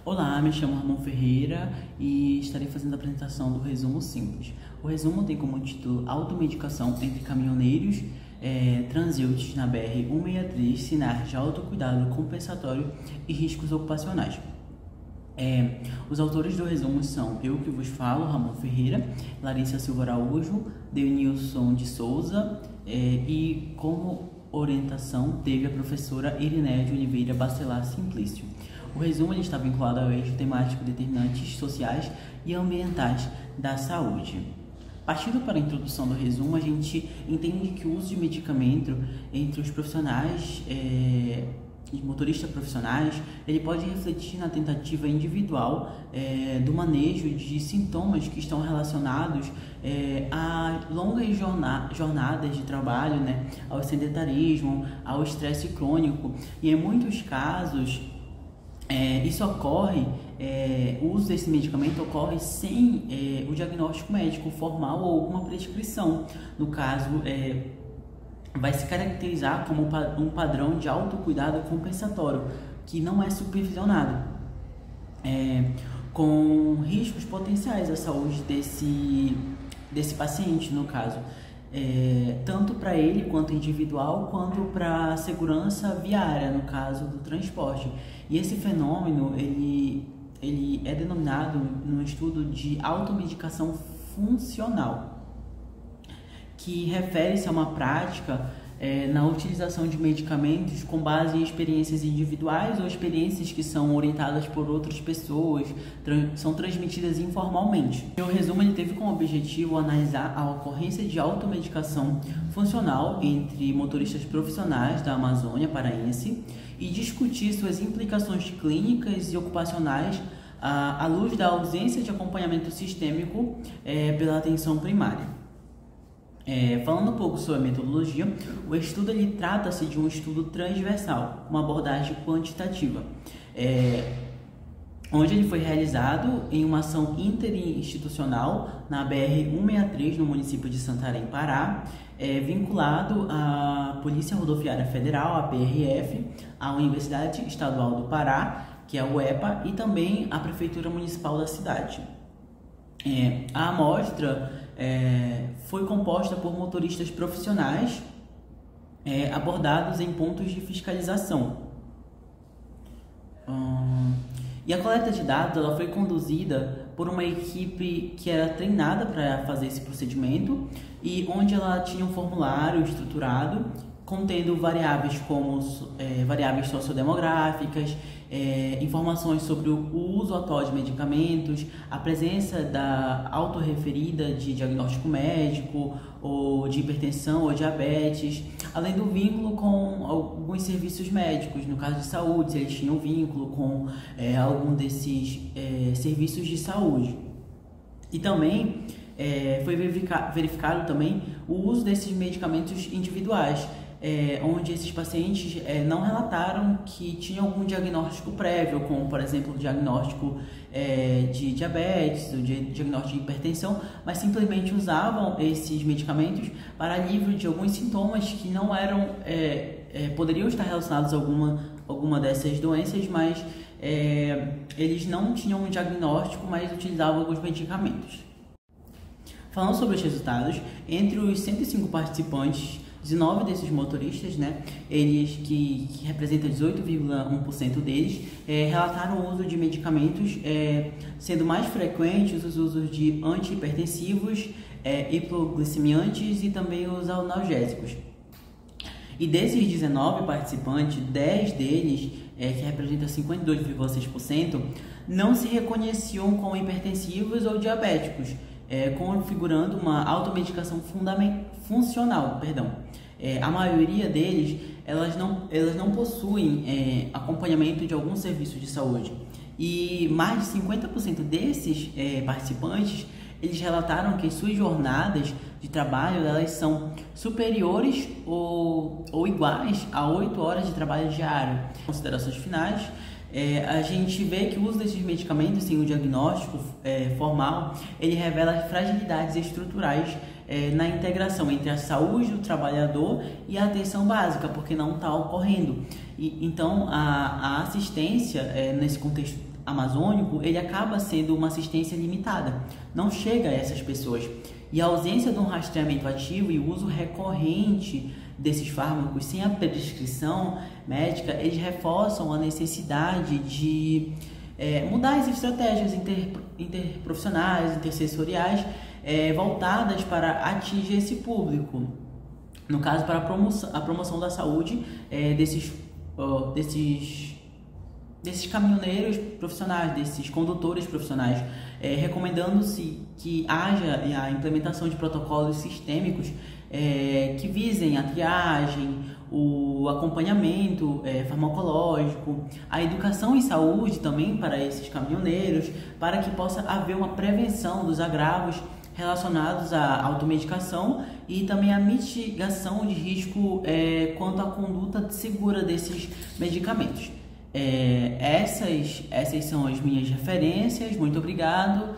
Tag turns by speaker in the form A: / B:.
A: Olá, me chamo Ramon Ferreira e estarei fazendo a apresentação do resumo simples. O resumo tem como título Automedicação entre caminhoneiros transeuntes na BR-163, sinais de autocuidado compensatório e riscos ocupacionais. Os autores do resumo são eu que vos falo, Ramon Ferreira, Larissa Silva Araújo, Denilson de Souza e como orientação teve a professora Irinéia de Oliveira Bacelar Simplício. O resumo ele está vinculado ao eixo temático determinantes sociais e ambientais da saúde. Partindo para a introdução do resumo, a gente entende que o uso de medicamento entre os profissionais e motoristas profissionais, ele pode refletir na tentativa individual do manejo de sintomas que estão relacionados a longas jornadas de trabalho, ao sedentarismo, ao estresse crônico, e em muitos casos isso ocorre, o uso desse medicamento ocorre sem o diagnóstico médico formal ou alguma prescrição. No caso, vai se caracterizar como um padrão de autocuidado compensatório, que não é supervisionado, com riscos potenciais à saúde desse paciente, no caso. Tanto para ele quanto individual, quanto para a segurança viária, no caso do transporte. E esse fenômeno ele é denominado no estudo de automedicação funcional, que refere-se a uma prática na utilização de medicamentos com base em experiências individuais ou experiências que são orientadas por outras pessoas, são transmitidas informalmente. O resumo ele teve como objetivo analisar a ocorrência de automedicação funcional entre motoristas profissionais da Amazônia paraense e discutir suas implicações clínicas e ocupacionais à luz da ausência de acompanhamento sistêmico pela atenção primária. Falando um pouco sobre a metodologia, o estudo ele trata-se de um estudo transversal, uma abordagem quantitativa, onde ele foi realizado em uma ação interinstitucional na BR-163, no município de Santarém, Pará, vinculado à Polícia Rodoviária Federal, a PRF, à Universidade Estadual do Pará, que é a UEPA, e também à Prefeitura Municipal da cidade. A amostra foi composta por motoristas profissionais abordados em pontos de fiscalização. E a coleta de dados ela foi conduzida por uma equipe que era treinada para fazer esse procedimento e onde ela tinha um formulário estruturado contendo variáveis como variáveis sociodemográficas, informações sobre o uso atual de medicamentos, a presença da autorreferida de diagnóstico médico, ou de hipertensão ou diabetes, além do vínculo com alguns serviços médicos, no caso de saúde, se eles tinham vínculo com algum desses serviços de saúde. E também foi verificado também o uso desses medicamentos individuais, onde esses pacientes não relataram que tinham algum diagnóstico prévio, como, por exemplo, o diagnóstico de diabetes, o diagnóstico de hipertensão, mas simplesmente usavam esses medicamentos para alívio de alguns sintomas que não eram, poderiam estar relacionados a alguma dessas doenças, mas eles não tinham um diagnóstico, mas utilizavam alguns medicamentos. Falando sobre os resultados, entre os 105 participantes, 19 desses motoristas, eles que representam 18,1% deles, relataram o uso de medicamentos, sendo mais frequentes os usos de antihipertensivos, hipoglicemiantes e também os analgésicos. E desses 19 participantes, 10 deles, que representam 52,6%, não se reconheciam como hipertensivos ou diabéticos, configurando uma automedicação funcional. A maioria deles, elas não possuem acompanhamento de algum serviço de saúde. E mais de 50% desses participantes, eles relataram que as suas jornadas de trabalho elas são superiores ou iguais a 8 horas de trabalho diário. Considerações finais, A gente vê que o uso desses medicamentos sem o diagnóstico formal, ele revela fragilidades estruturais na integração entre a saúde do trabalhador e a atenção básica, porque não está ocorrendo. Então, a assistência nesse contexto amazônico, ele acaba sendo uma assistência limitada, não chega a essas pessoas. E a ausência de um rastreamento ativo e o uso recorrente desses fármacos sem a prescrição médica, eles reforçam a necessidade de mudar as estratégias interprofissionais, intersessoriais, voltadas para atingir esse público. No caso, para a promoção da saúde desses caminhoneiros profissionais, desses condutores profissionais, recomendando-se que haja a implementação de protocolos sistêmicos que visem a triagem, o acompanhamento farmacológico, a educação em saúde também para esses caminhoneiros, para que possa haver uma prevenção dos agravos relacionados à automedicação e também à mitigação de risco quanto à conduta segura desses medicamentos. Essas são as minhas referências. Muito obrigado.